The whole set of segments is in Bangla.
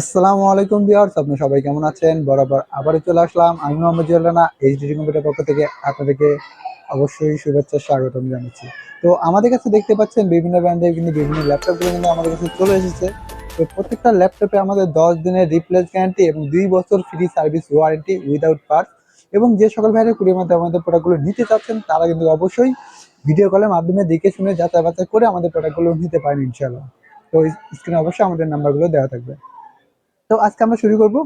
আসসালামু আলাইকুম ভিউয়ার্স, আপনারা সবাই কেমন আছেন? বরাবর আবারও চলে আসলাম আমি মোহাম্মদ জিয়াউল রানা এইচডি কম্পিউটার পক্ষ থেকে আপনাদেরকে অবশ্যই শুভেচ্ছা স্বাগতম জানাচ্ছি। তো আমাদের কাছে দেখতে পাচ্ছেন বিভিন্ন ব্র্যান্ডের কিন্তু বিভিন্ন ল্যাপটপগুলো কিন্তু আমাদের কাছে চলে এসেছে। তো প্রত্যেকটা ল্যাপটপে আমাদের 10 দিনের রিপ্লেস গ্যারান্টি এবং 2 বছর free service warranty without parts. এবং যে সকল ভাইরা কুরিয়ার মাধ্যমে আমাদের প্রোডাক্টগুলো নিতে চাচ্ছেন তারা কিন্তু অবশ্যই ভিডিও কলের মাধ্যমে দেখে শুনে যাচাই বাছাই করে আমাদের প্রোডাক্টগুলো নিতে পারেন ইনশাআল্লাহ। তো স্ক্রিনে অবশ্যই আমাদের নাম্বারগুলো দেওয়া থাকবে। তো আজকে আমরা শুরু করব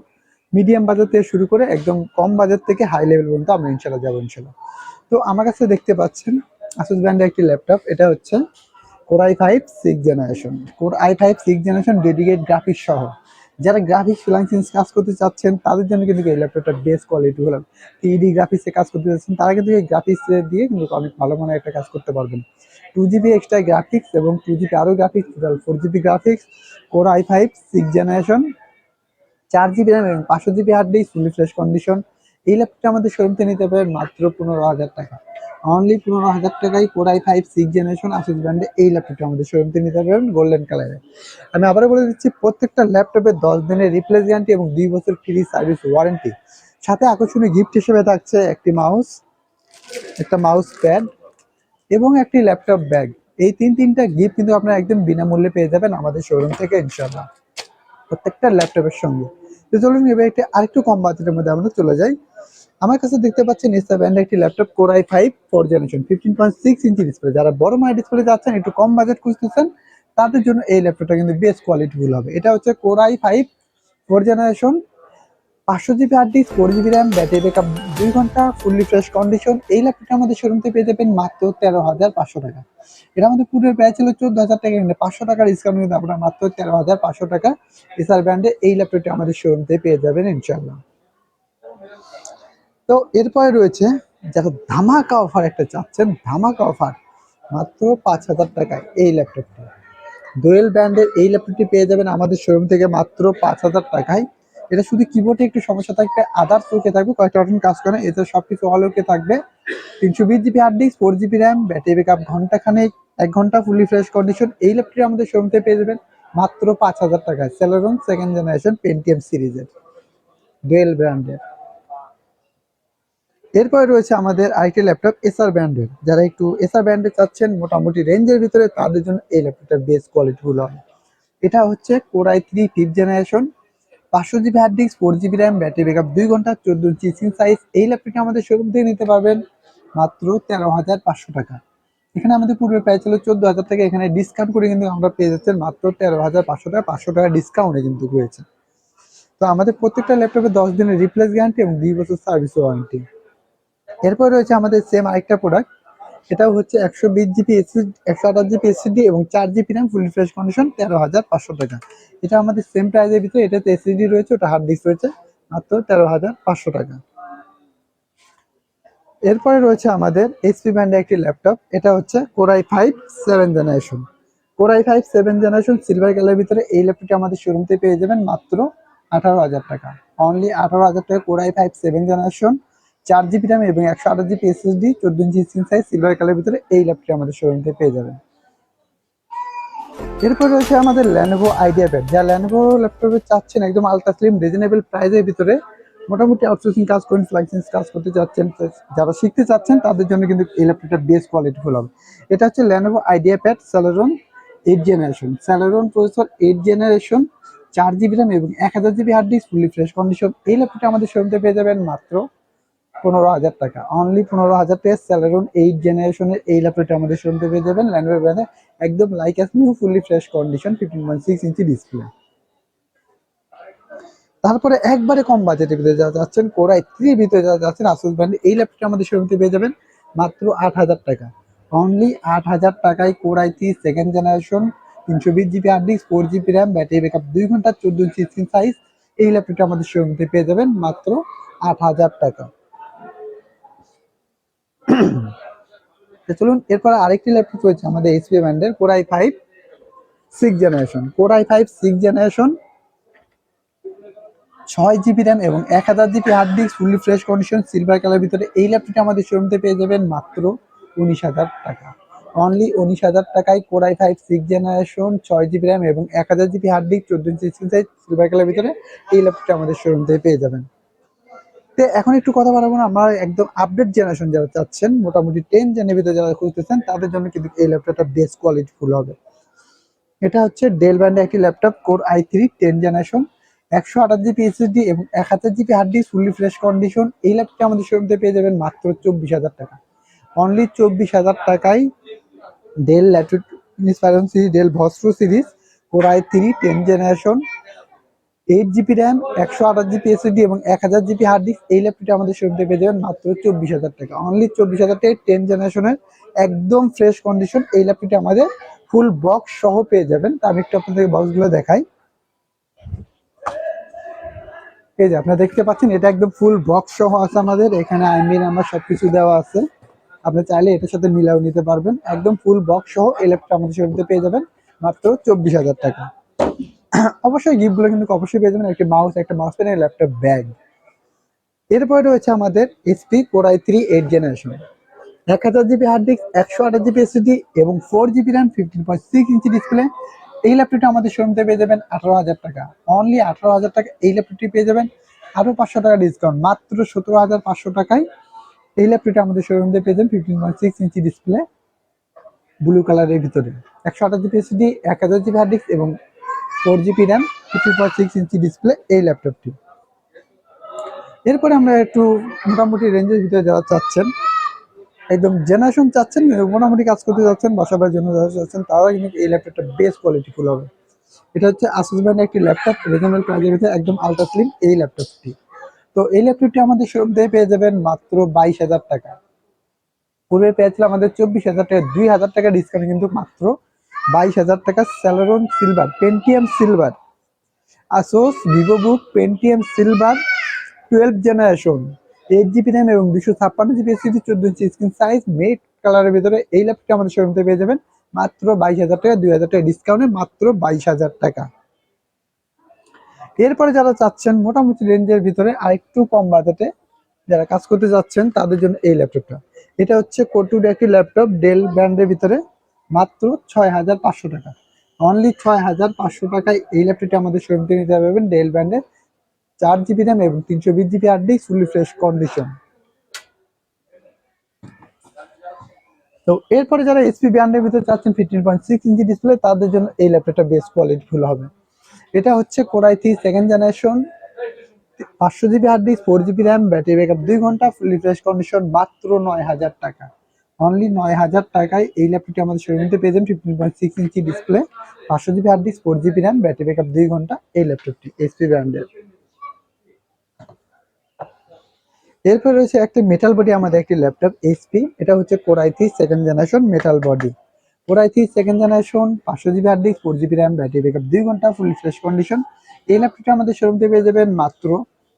মিডিয়াম বাজেট থেকে শুরু করে একদম কম বাজেট থেকে হাই লেভেল পর্যন্ত আমরা ইনশাল্লাহ যাবো ইনশাল্লাহ। তো আমার কাছে দেখতে পাচ্ছেন আসুস ব্র্যান্ডের একটি ল্যাপটপ, এটা হচ্ছে core i5 6 generation. Core i5 6 generation dedicate graphics সহ যারা গ্রাফিক্স ফ্রিল্যান্সিং কাজ করতে চাচ্ছেন তাদের জন্য কিন্তু এই ল্যাপটপটা বেস্ট কোয়ালিটি হলো। 3D গ্রাফিক্সে কাজ করতে চাচ্ছেন তারা কিন্তু এই গ্রাফিক্স দিয়ে কিন্তু অনেক ভালো মানের একটা কাজ করতে পারবেন। 2 GB এক্সট্রা গ্রাফিক্স এবং 2 GB আরও graphics, total 4 GB graphics, core i5 6 generation, 4 GB RAM এবং 500 GB hard disk, fully fresh condition. এই ল্যাপটপটা আমাদের শোরুম থেকে নিতে পারেন মাত্র 15,000 টাকা। অনলি 15,000 টাকায় কোর i5 6 জেনারেশন আসুস ব্র্যান্ডে এই ল্যাপটপটা আমাদের শোরুম থেকে নিতে পারেন গোল্ডেন কালারে। আমি আবারও বলে দিচ্ছি, প্রত্যেকটা ল্যাপটপে 10 দিনের রিপ্লেস গ্যারান্টি এবং 2 বছর ফ্রি সার্ভিস ওয়ারেন্টি। সাথে আকর্ষণীয় গিফট হিসেবে থাকছে একটি মাউস, একটা মাউস প্যাড এবং একটি ল্যাপটপ ব্যাগ। এই তিনটা গিফট কিন্তু আপনারা একদম বিনামূল্যে পেয়ে যাবেন আমাদের শোরুম থেকে ইনশাআল্লাহ, প্রত্যেকটা ল্যাপটপের সঙ্গে। তো চলুন এবার একটা আরেকটু কম বাজেটের মধ্যে আমরা চলে যাই। আমার কাছে দেখতে পাচ্ছেন এসআর ব্র্যান্ডের একটি laptop core i5 4 generation 15.6 inch display. যারা বড় মানের ডিসপ্লে যাচ্ছেন, একটু কম বাজেট খুঁজতেছেন, তাদের জন্য এই ল্যাপটপটা কিন্তু বেস্ট কোয়ালিটিফুল হবে। এটা হচ্ছে core i5 4 generation, 500 GB hard disk, 4 GB RAM, battery backup 2 ঘন্টা, ফুললি ফ্রেশ কন্ডিশন। এই ল্যাপটপটা আমাদের শোরুম থেকে পেয়ে যাবেন মাত্র 13,500 টাকা। এটা আমাদের পূর্বের প্রায় ছিল 14,000 টাকা, কিন্তু 500 টাকার ডিসকাউন্ট কিন্তু আপনারা মাত্র 13,500 টাকা এসআর ব্র্যান্ডে এই ল্যাপটপটি আমাদের শোরুম থেকে পেয়ে যাবেন ইনশাআল্লাহ। তো এরপরে রয়েছে যারা ধামাকা অফার একটা চাচ্ছেন, ধামাকা অফার মাত্র 5,000 টাকায় এই ল্যাপটপটি, ডুয়েল ব্র্যান্ডের এই ল্যাপটপটি পেয়ে যাবেন আমাদের শোরুম থেকে মাত্র 5,000 টাকায়। এটা শুধু কিবোর্ডে একটু সমস্যা থাকবে, আদার্স ওকে থাকবে, কয়েকটা অপশন কাজ করে, এতে সবকিছু অল ওকে থাকবে। 320 GB hard disk, 4 GB RAM, battery backup ঘন্টাখানেক, 1 ঘন্টা, ফুলি ফ্রেশ কন্ডিশন। এই ল্যাপটপটি আমাদের শোরুম থেকে পেয়ে যাবেন মাত্র 5,000 টাকায়, সেলেরন 2nd জেনারেশন পেন্টিয়াম সিরিজের, ডুয়েল ব্র্যান্ডের। এরপরে রয়েছে আমাদের আরেকটি ল্যাপটপ এসআর ব্র্যান্ডের। যারা একটু এসআর ব্র্যান্ডে চাচ্ছেন মোটামুটি রেঞ্জের ভিতরে, তাদের জন্য এই ল্যাপটপটা বেস্ট কোয়ালিটিফুল হবে। এটা হচ্ছে core i3 5th generation, 500 GB hard disk, 4 GB RAM, battery backup 2 ঘন্টা, 14 ইঞ্চি স্ক্রিন সাইজ। এই ল্যাপটপটি আমাদের শোরুম থেকে নিতে পারবেন মাত্র 13,500 টাকা। এখানে আমাদের পূর্বে প্রাইস ছিল 14,000 টাকা, এখানে ডিসকাউন্ট করে কিন্তু আমরা পেয়ে যাচ্ছেন মাত্র 13,500 টাকা, 500 টাকা ডিসকাউন্টে কিন্তু রয়েছে। তো আমাদের প্রত্যেকটা ল্যাপটপে 10 দিনের রিপ্লেস গ্যারান্টি এবং 2 বছর সার্ভিস ওয়ারেন্টি। এরপর রয়েছে আমাদের সেম আরেকটা প্রোডাক্ট, এটাও হচ্ছে 120 GB এসএসডি, 128 GB এসএসডি এবং 4 GB RAM, full fresh condition, 13,500 টাকা। এটা আমাদের সেম প্রাইসের ভিতরে, এটাতে এসএসডি রয়েছে, ওটা হার্ড ডিস্ক রয়েছে, মাত্র 13,500 টাকা। এরপরে রয়েছে আমাদের এইচপি ব্র্যান্ডের একটি ল্যাপটপ, এটা হচ্ছে core i5 7 generation. Core i5 7 generation silver কালারের ভিতরে এই ল্যাপটপটি আমাদের শোরুম থেকে পেয়ে যাবেন মাত্র 18,000 টাকা। অনলি 18,000 টাকা core i5 7 generation, 4 GB RAM এবং 128 GB SSD, 14 inch screen size, silver কালারের ভিতরে এই ল্যাপটপটি আমাদের শোরুম থেকে পেয়ে যাবেন। এরপর রয়েছে আমাদের ল্যানোভো আইডিয়াপ্যাড। যা ল্যানোভো ল্যাপটপে চাচ্ছেন একদম আলট্রা স্লিম রিজনেবল প্রাইসের ভিতরে, মোটামুটি আউটসোর্সিং কাজ করেন, ফ্লাইসেন্স কাজ করতে চাচ্ছেন, যারা শিখতে চাচ্ছেন তাদের জন্য কিন্তু এই ল্যাপটপটা বেস্ট কোয়ালিটিফুল হবে। এটা হচ্ছে Lenovo IdeaPad Celeron 8 generation, Celeron processor 8 generation, 4 GB RAM এবং 1,000 GB hard disk, fully fresh condition. এই ল্যাপটপটা আমাদের শোরুমতে পেয়ে যাবেন মাত্র 15,000 টাকা। অনলি 15,000 টাকা সেলেরন 8 জেনারেশনের এই ল্যাপটপটা আমাদের শোরুমতে পেয়ে যাবেন ল্যানোভো ব্র্যান্ডে, একদম like as new, fully fresh condition, 15.6 inch display. তারপরে একবারে কম বাজেটের ভিতরে যারা যাচ্ছেন, কোর i3 ভিতরে যারা যাচ্ছেন, আসুস ব্র্যান্ডে এই ল্যাপটপটা আমাদের শোরুমতে পেয়ে যাবেন মাত্র 8,000 টাকা। অনলি 8,000 টাকায় core i3 2nd generation, 320 GB hard disk, 4 GB RAM, battery backup 2 ঘন্টা, 14 ইঞ্চি স্ক্রিন সাইজ। এই ল্যাপটপটা আমাদের শোরুমতে পেয়ে যাবেন মাত্র 8,000 টাকা। তো চলুন এরপর আরেকটি ল্যাপটপ রয়েছে আমাদের এইচপি ব্র্যান্ডের core i5 6 generation. Core i5 6 generation, 6 GB RAM এবং 1,000 GB hard disk, fully fresh condition, silver colour ভিতরে এই ল্যাপটপটি আমাদের শোরুমতে পেয়ে যাবেন মাত্র 19,000 টাকা। অনলি 19,000 টাকায় core i5 6 generation 6 GB RAM এবং 1000 GB hard disk 14 inch screen size silver কালারের ভিতরে এই ল্যাপটপটা আমাদের শোরুম থেকে পেয়ে যাবেন। তো এখন একটু কথা বলবো না, আমরা একদম আপডেট জেনারেশন যারা চাচ্ছেন, মোটামুটি 10 জেনের ভিতরে যারা খুঁজতেছেন তাদের জন্য কিন্তু এই ল্যাপটপটা বেস্ট কোয়ালিটি ফুল হবে। এটা হচ্ছে ডেল ব্র্যান্ডের একটি laptop core i3 10 generation 128 GB SSD এবং 1000 GB hard disk fully fresh condition. এই ল্যাপটপটা আমাদের শোরুম থেকে পেয়ে যাবেন মাত্র 24,000 টাকা। অনলি 24,000 টাকায় Dell Latitude Inspiration series, Dell Vostro series, core i3 10 generation 8 GB RAM 128 GB SSD এবং 1000 জিবি হার্ড ডিস্ক। এই ল্যাপটপটা আমাদের শোরুম থেকে পেয়ে যাবেন মাত্র 24,000 টাকা। অনলি 24,000 টাকায় 10 জেনারেশনের একদম ফ্রেশ কন্ডিশন এই ল্যাপটপটা আমাদের ফুল বক্স সহ পেয়ে যাবেন। তা আমি একটু আপনাদের বক্সগুলো দেখাই। এই যে আপনারা দেখতে পাচ্ছেন, এটা একদম ফুল বক্স সহ আছে আমাদের। এখানে আইএমইআই নাম্বার সবকিছু দেওয়া আছে, আপনি চাইলে এটার সাথে মিলাও নিতে পারবেন। একদম ফুল বক্স সহ এই ল্যাপটপ আমাদের শোরুম থেকে পেয়ে যাবেন মাত্র 24,000 টাকা। অবশ্যই গিফটগুলো কিন্তু অবশ্যই পেয়ে যাবেন, একটা মাউস পেন, ল্যাপটপ ব্যাগ। এরপরে রয়েছে আমাদের HP core i3 8 generation 1000 GB hard disk 128 GB SSD এবং 4 জিবি র্যাম 15.6 ইঞ্চি ডিসপ্লে। এই ল্যাপটপটা আমাদের শোরুম থেকে পেয়ে যাবেন 18,000 টাকা। অনলি 18,000 টাকা এই ল্যাপটপটি পেয়ে যাবেন। আরো 500 টাকা ডিসকাউন্ট, মাত্র 17,500 টাকায় এই ল্যাপটপটা আমাদের শোরুম থেকে পেয়ে যাবেন 15.6 ইঞ্চি ডিসপ্লে ব্লু কালারের ভিতরে 128 GB SSD 1000 GB hard disk এবং 4 জিবি র্যাম 15.6 ইঞ্চি ডিসপ্লে এই ল্যাপটপটি। এরপরে আমরা একটু মোটামুটি রেঞ্জের ভিতরে যারা চাচ্ছেন, একদম জেনারেশন চাচ্ছেন, মোটামুটি কাজ করতে যাচ্ছেন, বাসাবার জন্য যারা চাচ্ছেন, তারা কিন্তু এই ল্যাপটপটা বেস্ট কোয়ালিটি ফুল হবে। এটা হচ্ছে আসুস ব্র্যান্ডের একটি ল্যাপটপ, রিজনেবল প্রাইসের ভিতরে একদম আলট্রা স্লিম এই ল্যাপটপটি। তো এই ল্যাপটপটি আমাদের শোরুম থেকে পেয়ে যাবেন মাত্র 22,000 টাকা। পূর্বে পেয়েছিল আমাদের 24,000 টাকা, 2,000 টাকা ডিসকাউন্ট কিন্তু মাত্র 22,000 টাকা। Celeron silver Pentium silver Asus VivoBook Pentium silver 12 generation 8 GB RAM এবং 256 GB SSD 14 inch screen size matte কালারের ভিতরে এই ল্যাপটপটা আমাদের শোরুম থেকে পেয়ে যাবেন মাত্র 22,000 টাকা। 2,000 টাকা ডিসকাউন্টে মাত্র 22,000 টাকা। এরপরে যারা চাচ্ছেন মোটামুটি রেঞ্জের ভিতরে আরেকটু কম বাজেটে যারা কাজ করতে যাচ্ছেন তাদের জন্য এই ল্যাপটপটা। এটা হচ্ছে কোটুড একটি ল্যাপটপ ডেল ব্র্যান্ডের ভিতরে মাত্র 6,500 টাকা। অনলি 6,500 টাকায় এই ল্যাপটপটি আমাদের শোরুম থেকে নিতে পারবেন। ডেল ব্র্যান্ডের 4 জিবি র্যাম এবং 320 GB hard disk fully fresh condition. তো এরপরে যারা এইচপি ব্র্যান্ডের ভিতরে চাচ্ছেন 15.6 ইঞ্চি ডিসপ্লে তাদের জন্য এই ল্যাপটপটা বেস্ট কোয়ালিটি ফুল হবে। এটা হচ্ছে core i3 second generation 500 GB hard disk 4 GB RAM battery backup 2 ঘন্টা ফুলি ফ্রেশ কন্ডিশন মাত্র 9,000 টাকা। অনলি 9,000 টাকায় এই ল্যাপটপটি আমাদের শোরুমে পেয়ে যাবেন। 15.6 inch display 500 GB hard disk 4 GB RAM battery backup 2 ঘন্টা এই ল্যাপটপটি এইচপি ব্র্যান্ডের। এরপর রয়েছে একটি মেটাল বডি আমাদের একটি ল্যাপটপ এইচপি, এটা হচ্ছে core i3 second generation metal body core i3 second generation 500 GB hard disk 4 GB RAM battery backup 2 ঘন্টা ফুল ফ্রেশ কন্ডিশন। এই ল্যাপটপটা আমাদের শোরুম থেকে পেয়ে যাবেন মাত্র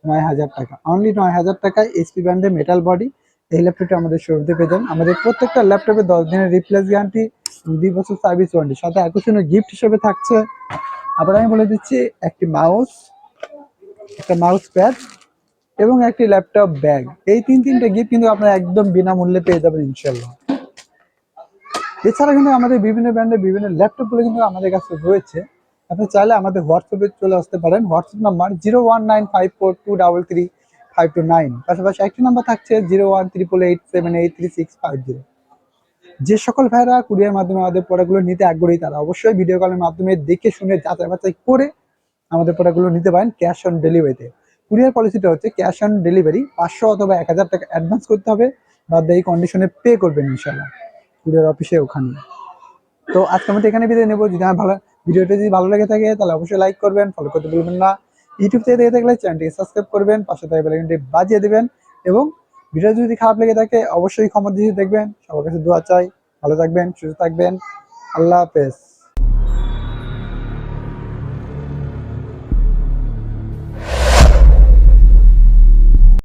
9,000 টাকা। অনলি 9,000 টাকায় এইচপি ব্র্যান্ডের মেটাল বডি এই ল্যাপটপটা আমাদের শোরুম থেকে পেয়ে যাবেন। আমাদের প্রত্যেকটা ল্যাপটপে 10 দিনের রিপ্লেস গ্যারান্টি, 2 বছর সার্ভিস ওয়ারেন্টি, সাথে আকর্ষণীয় গিফট হিসেবে থাকছে, আবার আমি বলে দিচ্ছি, একটি মাউস, একটা মাউস প্যাড এবং একটি ল্যাপটপ ব্যাগ। এই তিনটে গিফট কিন্তু আপনারা একদম বিনামূল্যে পেয়ে যাবেন ইনশাল্লাহ। এছাড়া কিন্তু আমাদের বিভিন্ন ব্র্যান্ডের বিভিন্ন ল্যাপটপগুলো কিন্তু আমাদের কাছে রয়েছে। আপনি চাইলে আমাদের হোয়াটসঅ্যাপে চলে আসতে পারেন। WhatsApp number 01954233359। পাশাপাশি একটি নাম্বার থাকছে 01388783650। যে সকল ভাইরা কুরিয়ার মাধ্যমে আমাদের প্রোডাক্টগুলো নিতে আগ্রহী তারা অবশ্যই ভিডিও কলের মাধ্যমে দেখে শুনে যাচাই বাছাই করে আমাদের প্রোডাক্টগুলো নিতে পারেন ক্যাশ অন ডেলিভারিতে। কুরিয়ার পলিসিটা হচ্ছে ক্যাশ অন ডেলিভারি 500 অথবা 1,000 টাকা অ্যাডভান্স করতে হবে, বাদ এই কন্ডিশনে পে করবেন ইনশাল্লাহ কুরিয়ার অফিসে ওখানে। তো আজকে আমরা এখানে বিদায় নেবো। যদি আমার ভিডিওটা যদি ভালো লেগে থাকে তাহলে অবশ্যই লাইক করবেন, ফলো করতে ভুলবেন না। ইউটিউব থেকে দেখে থাকলে চ্যানেলটিকে সাবস্ক্রাইব করবেন, পাশে থাকা বেল আইকনটি বাজিয়ে দেবেন এবং ভিডিও যদি খারাপ লেগে থাকে অবশ্যই ক্ষমা দিয়ে দেখবেন। সবার কাছে দোয়া চাই। ভালো থাকবেন, সুস্থ থাকবেন। আল্লাহ হাফেজ।